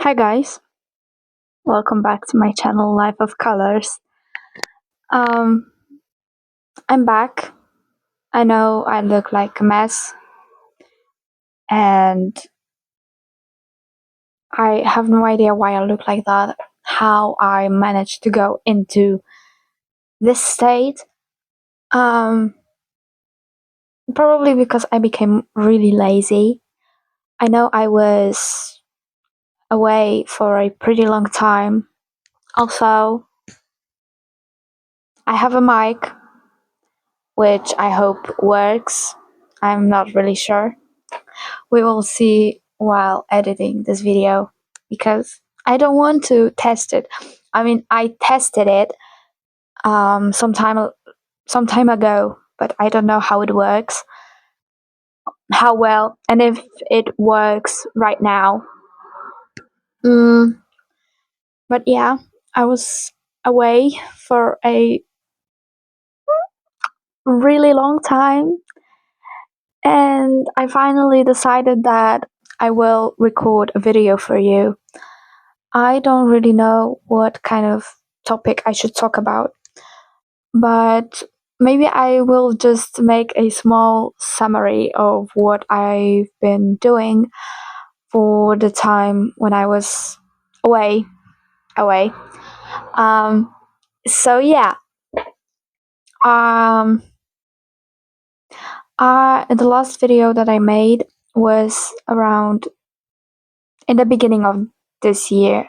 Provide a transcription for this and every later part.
Hi guys, welcome back to my channel Life of Colors. Um, I'm back. I know I look like a mess and I have no idea why I look like that, how I managed to go into this state. Um, Probably because I became really lazy. I know I was away for a pretty long time. Also, I have a mic which I hope works. I'm not really sure. We will see while editing this video because I don't want to test it. I mean, I tested it um, some time some time ago, but I don't know how it works, how well, and if it works right now. Mm, but yeah, I was away for a really long time, and I finally decided that I will record a video for you. I don't really know what kind of topic I should talk about, but maybe I will just make a small summary of what I've been doing for the time when I was away. Away. Um, so yeah. Um, the last video that I made was around in the beginning of this year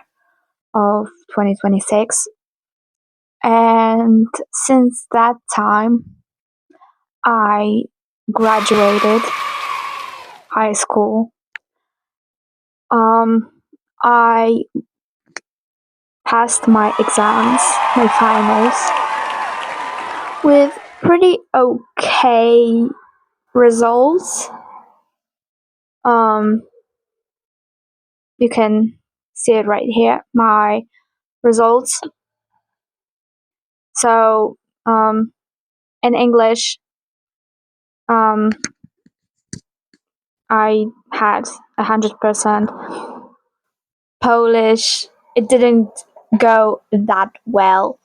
of 2026, and since that time I graduated high school. Um, I passed my exams, my finals, with pretty okay results. Um, you can see it right here, my results. So, in English, um, I had 100%. Polish, it didn't go that well.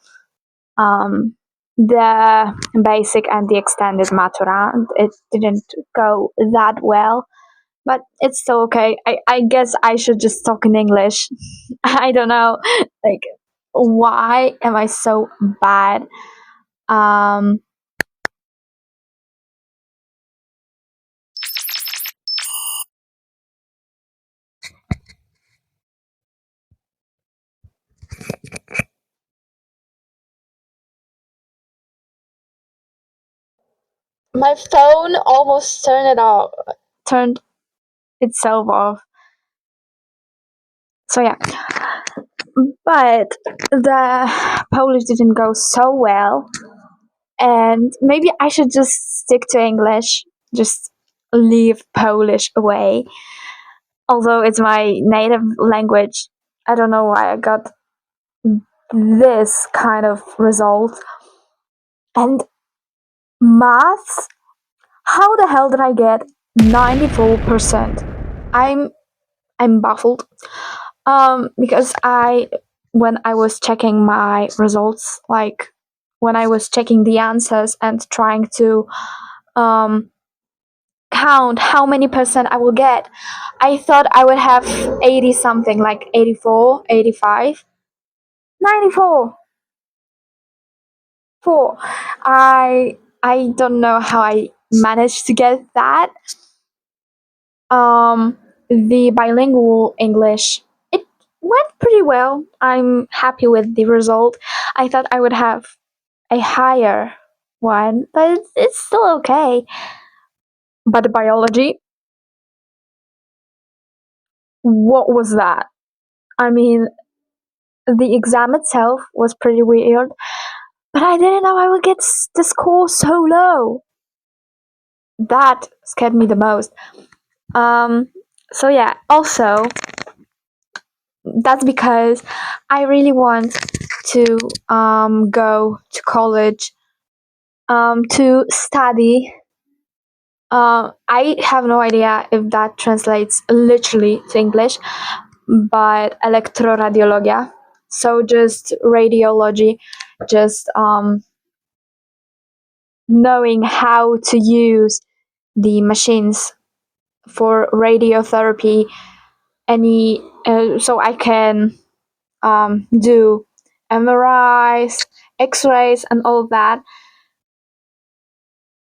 The basic and the extended matura, it didn't go that well, but it's still okay. I guess I should just talk in English. I don't know, like, why am I so bad? Um, my phone almost turned itself off. So yeah, but the Polish didn't go so well, and maybe I should just stick to English, just leave Polish away. Although it's my native language, I don't know why I got this kind of result. And maths, how the hell did I get 94%? I'm I'm baffled. Because when I was checking my results, like when I was checking the answers and trying to um count how many percent I will get, I thought I would have 80 something, like 84, 85, 94, 4. I don't know how I managed to get that. Um, the bilingual English, it went pretty well. I'm happy with the result. I thought I would have a higher one, but it's still okay. But the biology, what was that? I mean, the exam itself was pretty weird, but I didn't know I would get the score so low. That scared me the most. Um, so yeah, also, that's because I really want to go to college to study. I have no idea if that translates literally to English, but electroradiologia. So just radiology, just knowing how to use the machines for radiotherapy, so I can do MRIs, X-rays, and all of that.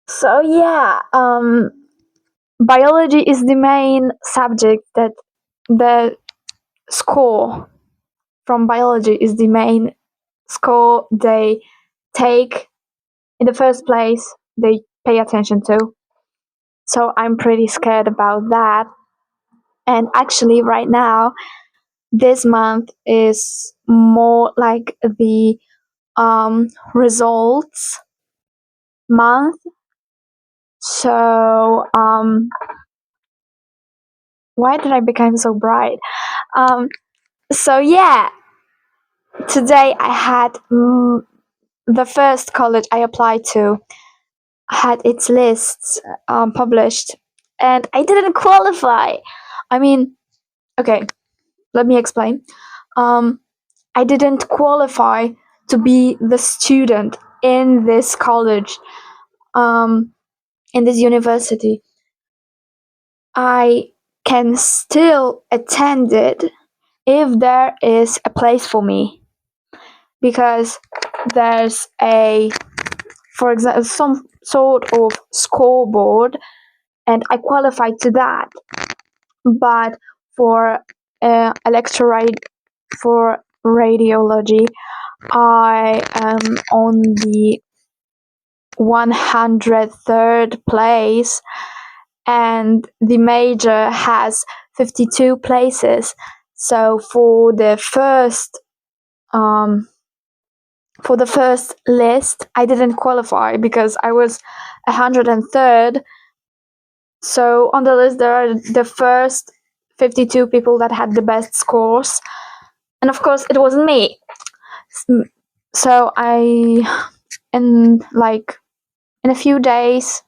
So yeah, biology is the main subject that the score from biology is the main score they take in the first place, they pay attention to. So I'm pretty scared about that. And actually, right now, this month is more like the results month. So, why did I become so bright? Um, so yeah, today I had the first college I applied to had its lists published, and I didn't qualify. I mean, okay, let me explain. Um, I didn't qualify to be the student in this college, um, in this university. I can still attend it if there is a place for me, because there's for example, some sort of scoreboard, and I qualified to that. But for electrorad for radiology, I am on the 103rd place, and the major has 52 places. So um, for the first list, I didn't qualify because I was 103rd. So on the list, there are the first 52 people that had the best scores, and of course, it wasn't me. So in a few days,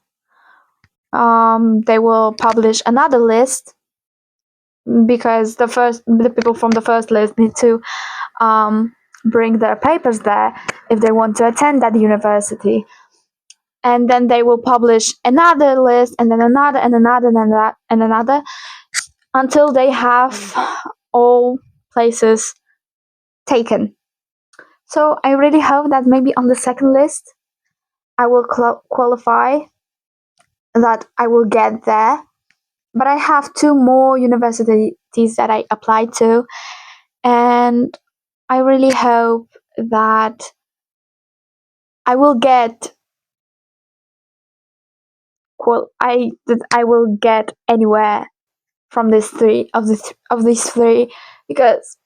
they will publish another list, because the people from the first list need to bring their papers there if they want to attend that university. And then they will publish another list, and then another, and another, and another, until they have all places taken. So I really hope that maybe on the second list I will qualify, that I will get there. But I have two more universities that I applied to, and I really hope that I will get that I will get anywhere from these three, because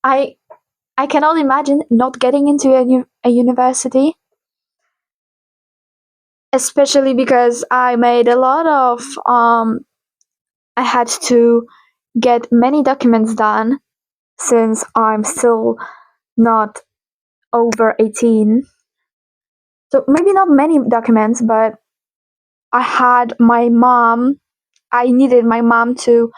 I I cannot imagine not getting into a university, especially because I had to get many documents done, since I'm still not over 18. So maybe not many documents, but I needed my mom to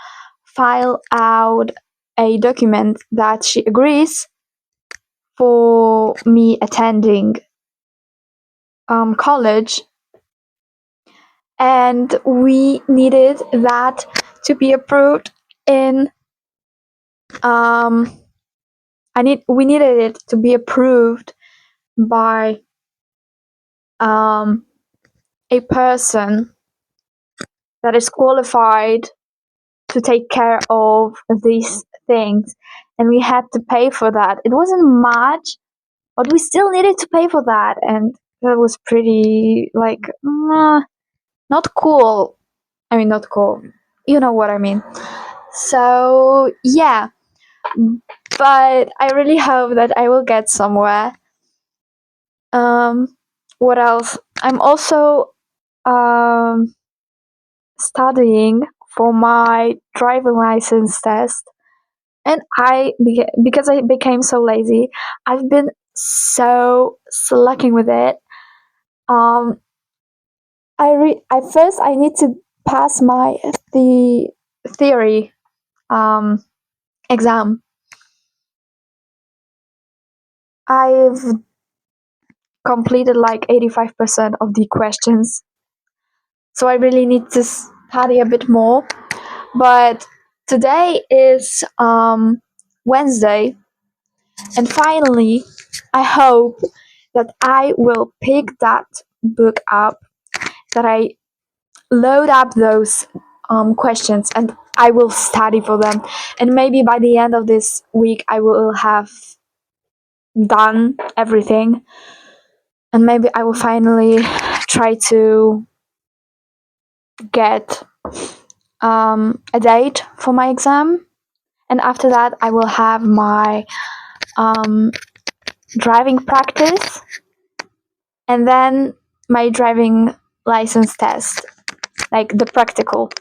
file out a document that she agrees for me attending college, and we needed that to be approved in um we needed it to be approved by a person that is qualified to take care of these things, and we had to pay for that. It wasn't much, but we still needed to pay for that, and that was pretty like not cool. I mean, not cool. You know what I mean. So yeah, but I really hope that I will get somewhere. What else? I'm also um, studying for my driving license test, and because I became so lazy, I've been so slacking with it. Um, I first I need to pass the theory um exam. I've completed like 85% of the questions, so I really need to study a bit more. But today is Wednesday, and finally, I hope that I will pick that book up, that I load up those questions, and I will study for them. And maybe by the end of this week, I will have done everything, and maybe I will finally try to get a date for my exam. And after that, I will have my um, driving practice, and then my driving license test, like the practical.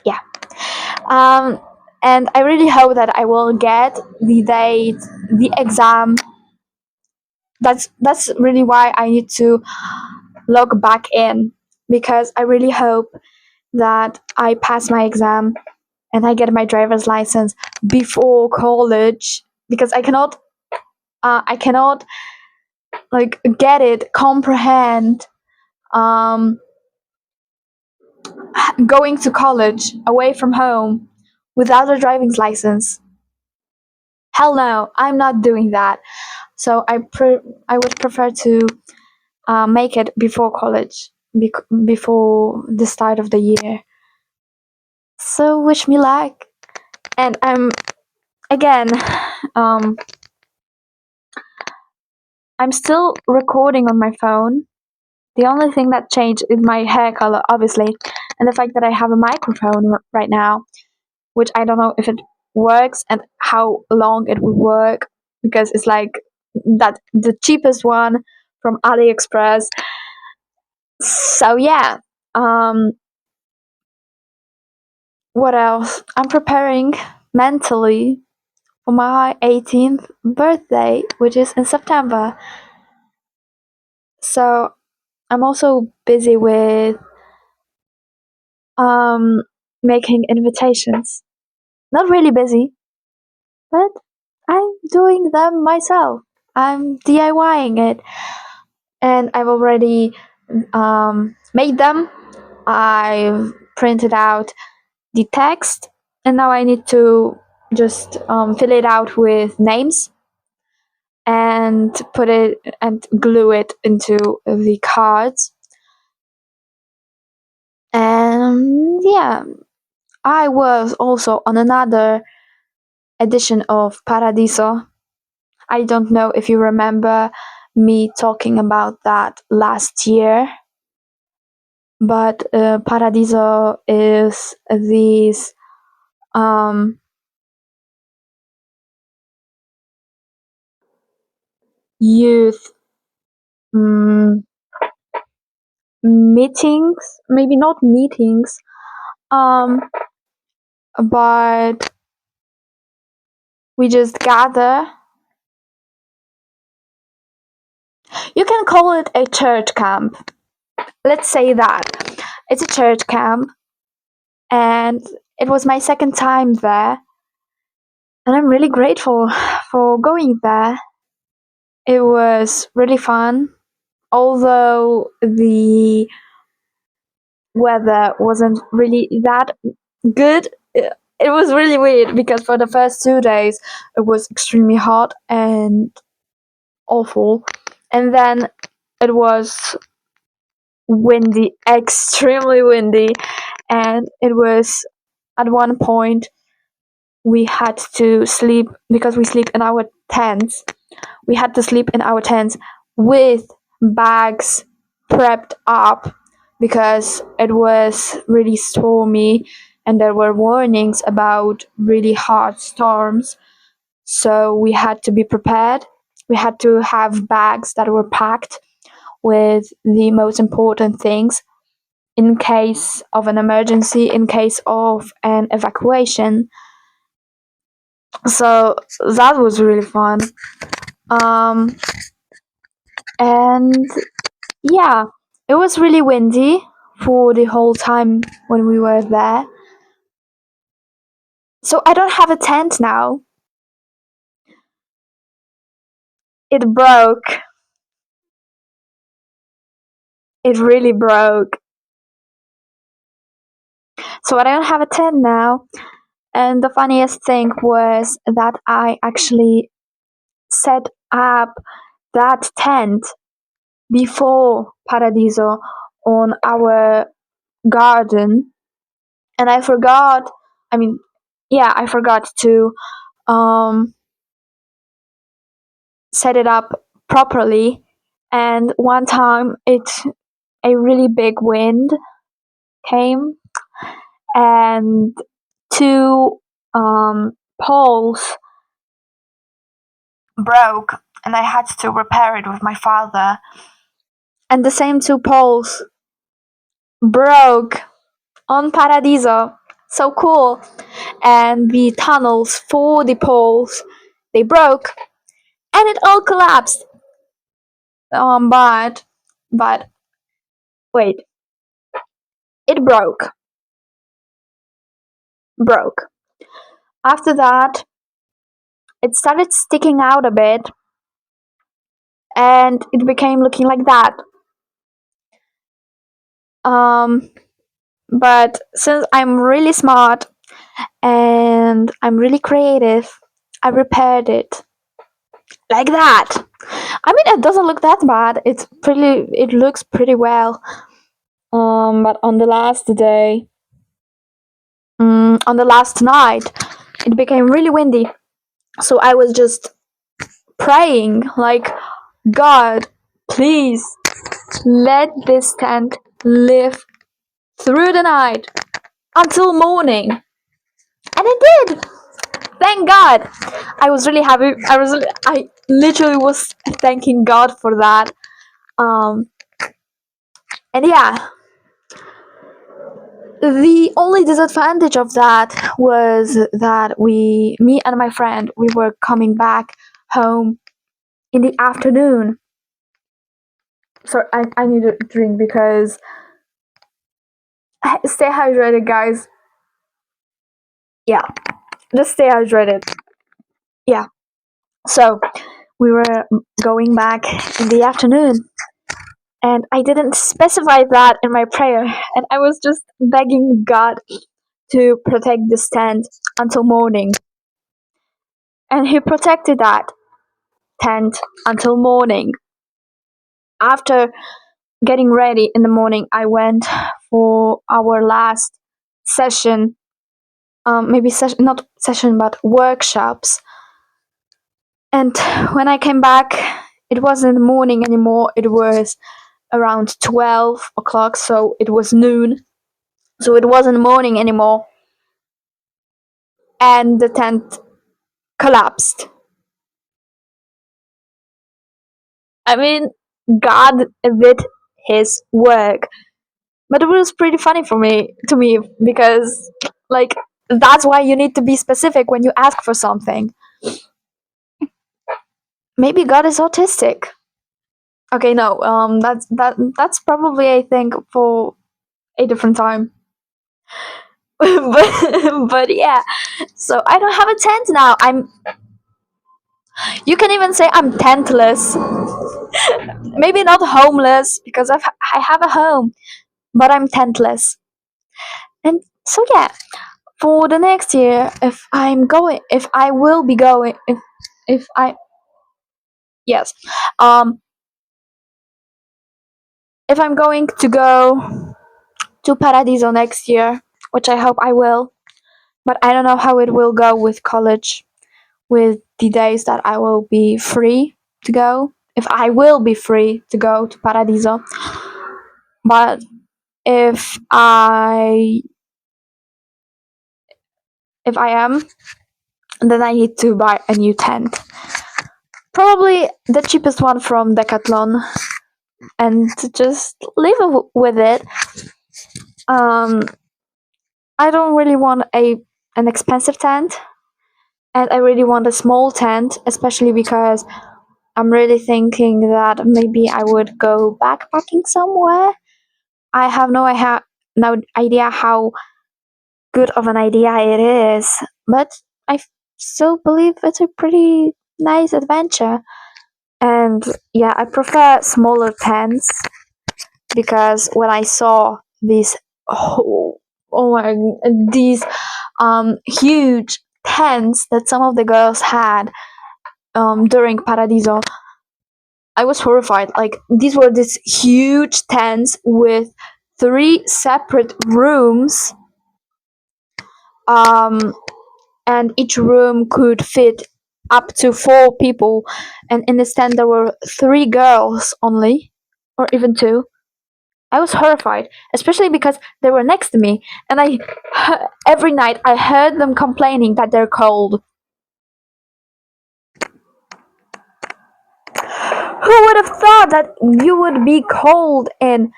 Yeah. Um, and I really hope that I will get the date, the exam. That's really why I need to log back in, because I really hope that I pass my exam and I get my driver's license before college, because I cannot like get it, comprehend um, going to college away from home without a driving license. Hell no, I'm not doing that. So I would prefer to make it before college, before the start of the year. So wish me luck. And again, um, I'm still recording on my phone. The only thing that changed is my hair color, obviously, and the fact that I have a microphone right now, which I don't know if it works and how long it will work, because it's like that the cheapest one from AliExpress. So yeah, um, what else? I'm preparing mentally for my 18th birthday, which is in September. So I'm also busy with um, making invitations. Not really busy, but I'm doing them myself. I'm DIYing it, and I've already made them. I've printed out the text, and now I need to just fill it out with names and put it and glue it into the cards. And yeah, I was also on another edition of Paradiso. I don't know if you remember me talking about that last year, but Paradiso is this um, youth mm, meetings, maybe not meetings, um, but we just gather. You can call it a church camp. Let's say that. It's a church camp, and it was my second time there, and I'm really grateful for going there. It was really fun, although the weather wasn't really that good. It was really weird because for the first 2 days it was extremely hot and awful, and then it was windy, extremely windy, and it was at one point we had to sleep because we sleep in our tents. We had to sleep in our tents with bags prepped up because it was really stormy and there were warnings about really hard storms. So we had to be prepared. We had to have bags that were packed with the most important things in case of an emergency, in case of an evacuation. So that was really fun. Um, and yeah, it was really windy for the whole time when we were there. So I don't have a tent now. It broke. It really broke. So I don't have a tent now. And the funniest thing was that I actually set up that tent before Paradiso on our garden, and I forgot. I mean, yeah, I forgot to um, set it up properly. And one time, a really big wind came, and two poles broke, and I had to repair it with my father. And the same two poles broke on Paradiso. So cool. And the tunnels for the poles, they broke, and it all collapsed. But wait, it broke. After that, it started sticking out a bit, and it became looking like that. Um, but since I'm really smart and I'm really creative, I repaired it like that. I mean, it doesn't look that bad. It looks pretty well. But on the last day, on the last night, it became really windy. So I was just praying, like, God, please let this tent live through the night until morning. And it did. Thank God. I was really happy. I literally was thanking God for that. Um, and yeah, the only disadvantage of that was that me and my friend, we were coming back home in the afternoon. Sorry, I need a drink because stay hydrated, guys. Yeah, just stay hydrated. Yeah. So we were going back in the afternoon, and I didn't specify that in my prayer, and I was just begging God to protect this tent until morning, and He protected that tent until morning. After getting ready in the morning, I went for our last session, maybe session, not session, but workshops. And when I came back, it wasn't the morning anymore, it was around 12 o'clock, so it was noon. So it wasn't morning anymore, and the tent collapsed. I mean, God did His work. But it was pretty funny to me, because, like, that's why you need to be specific when you ask for something. Maybe God is autistic. Okay, no, that's probably, I think, for a different time. But yeah, so I don't have a tent now. You can even say I'm tentless. Maybe not homeless, because I have a home, but I'm tentless. And so yeah, for the next year, if I will be going, if I yes, um, if I'm going to go to Paradiso next year, which I hope I will, but I don't know how it will go with college, with the days that I will be free to go. If I will be free to go to Paradiso, but if I if I am, then I need to buy a new tent. Probably the cheapest one from Decathlon, and just live with it. Um, I don't really want an expensive tent, and I really want a small tent, especially because I'm really thinking that maybe I would go backpacking somewhere. I have no idea how good of an idea it is, but I still believe it's a pretty nice adventure. And yeah, I prefer smaller tents because when I saw these oh, oh my these huge tents that some of the girls had during Paradiso, I was horrified. Like these were these huge tents with three separate rooms, um, and each room could fit up to four people. And in this tent, there were three girls only, or even two. I was horrified, especially because they were next to me, and every night I heard them complaining that they're cold. Who would have thought that you would be cold in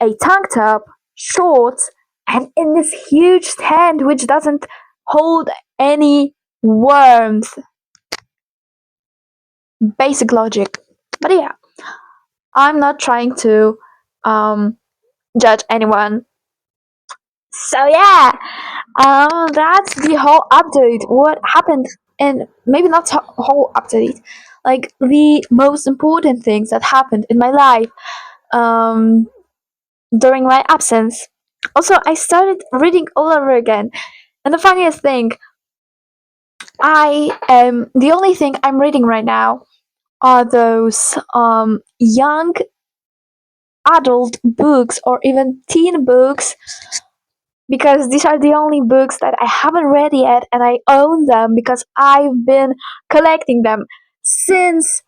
a tank top, shorts, and in this huge tent which doesn't hold any warmth? Basic logic. But yeah, I'm not trying to um, judge anyone. So yeah, that's the whole update. What happened, and maybe not whole update, like the most important things that happened in my life um, during my absence. Also, I started reading all over again, and the funniest thing, I am the only thing I'm reading right now are those young adult books or even teen books because these are the only books that I haven't read yet and I own them because I've been collecting them since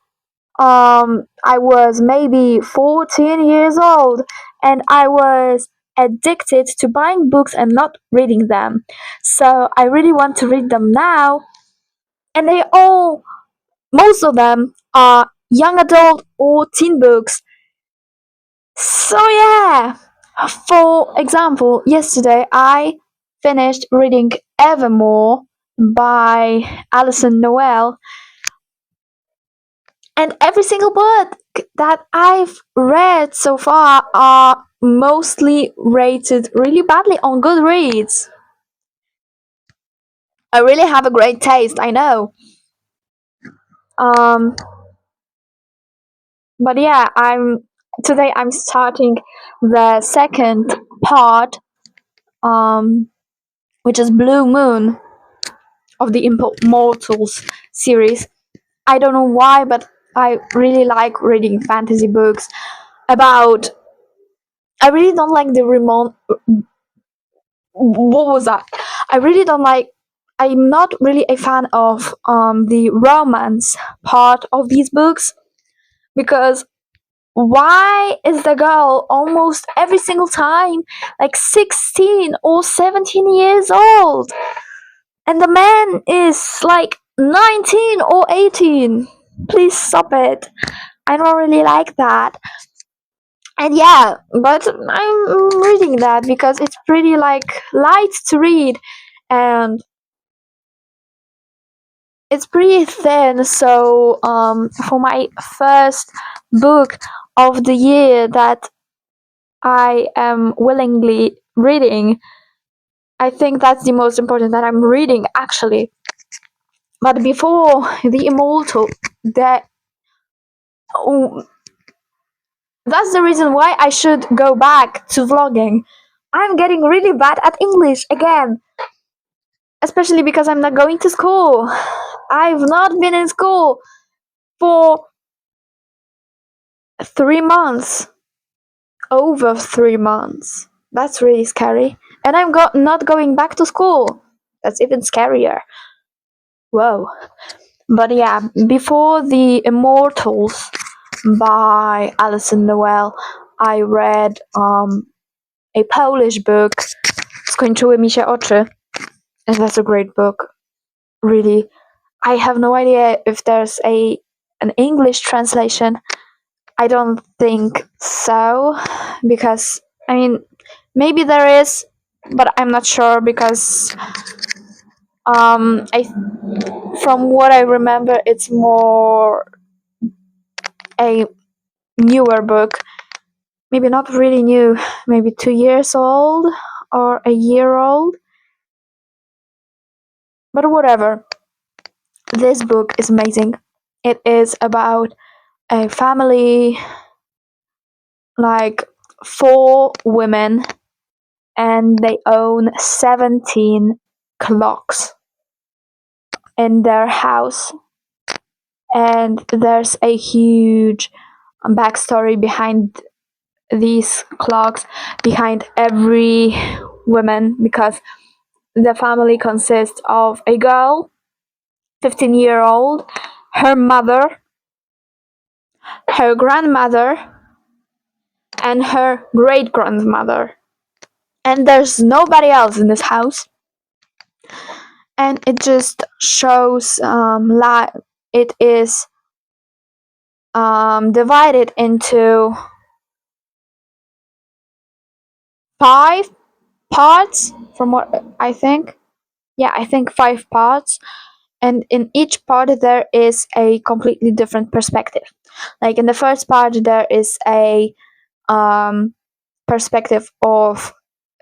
I was maybe 14 years old and I was addicted to buying books and not reading them. So I really want to read them now and most of them are young adult or teen books. So yeah, for example, yesterday I finished reading Evermore by Alison Noel, and every single book that I've read so far are mostly rated really badly on Goodreads. I really have a great taste, I know. Um, but yeah, I'm starting the second part, um, which is Blue Moon of the Immortals series. I don't know why, but I really like reading fantasy books about. I really don't like the Ramon. What was that? I really don't like. I'm not really a fan of the romance part of these books because why is the girl almost every single time like 16 or 17 years old and the man is like 19 or 18? Please stop it. I don't really like that. And yeah, but I'm reading that because it's pretty like light to read and it's pretty thin. So for my first book of the year that I am willingly reading, I think that's the most important that I'm reading actually. But before the Immortal, that oh, that's the reason why I should go back to vlogging. I'm getting really bad at English again, especially because I'm not going to school. I've not been in school for 3 months, over 3 months. That's really scary. And I'm not going back to school. That's even scarier. Whoa. But yeah, before the Immortals by Alison Noel, I read a Polish book, Skończyły mi się oczy, and that's a great book. Really, I have no idea if there's an English translation. I don't think so, because I mean maybe there is, but I'm not sure because I from what I remember it's more a newer book. Maybe not really new, maybe 2 years old or a year old. But whatever, this book is amazing. It is about a family, like 4 women, and they own 17 clocks in their house. And there's a huge backstory behind these clocks, behind every woman, because the family consists of a girl, 15-year-old, her mother, her grandmother, and her great grandmother. And there's nobody else in this house. And it just shows it is divided into 5 parts, from what I think. Yeah, I think 5 parts. And in each part, there is a completely different perspective. Like in the first part, there is a perspective of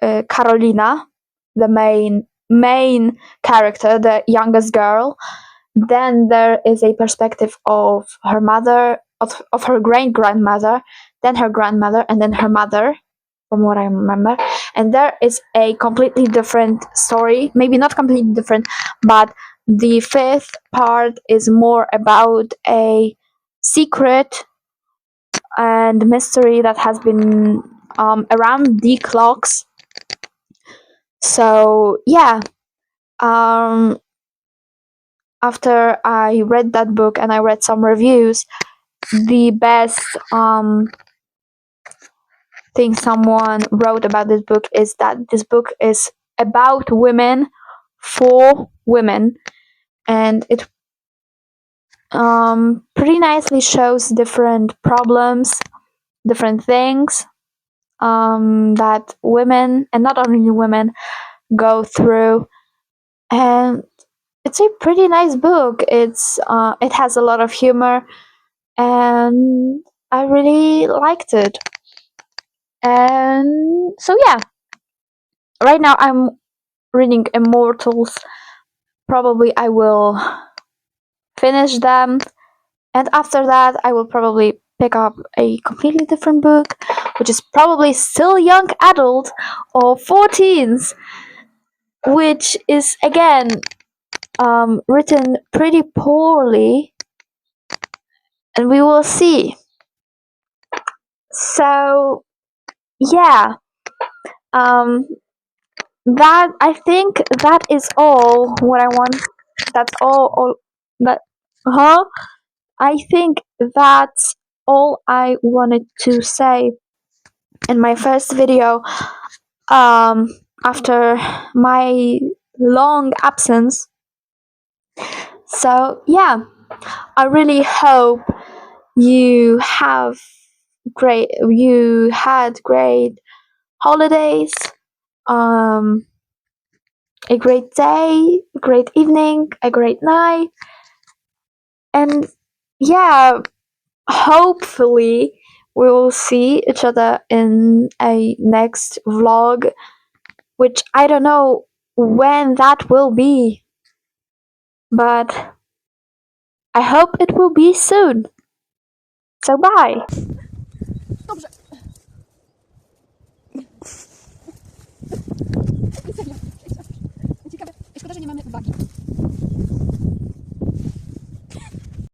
Carolina, the main character, the youngest girl. Then there is a perspective of her mother, of her great grandmother, then her grandmother, and then her mother, from what I remember. And there is a completely different story. Maybe not completely different, but the 5th part is more about a secret and mystery that has been around the clocks. So yeah, after I read that book and I read some reviews, the best thing someone wrote about this book is that this book is about women for women, and it pretty nicely shows different problems, different things that women, and not only women, go through. And it's a pretty nice book. It has a lot of humor, and I really liked it. And so yeah, right now I'm reading Immortals. Probably I will finish them, and after that I will probably pick up a completely different book, which is probably still young adult or 14s, which is again written pretty poorly, and we will see. So yeah, that I think that is all what I want. That's all that I think that's all I wanted to say in my first video after my long absence. So yeah, I really hope you had great holidays, a great day, a great evening, a great night, and yeah, hopefully we will see each other in a next vlog, which I don't know when that will be, but I hope it will be soon. So bye. Dobrze. Serio. Ciekawe. Szkoda, że nie mamy wagi.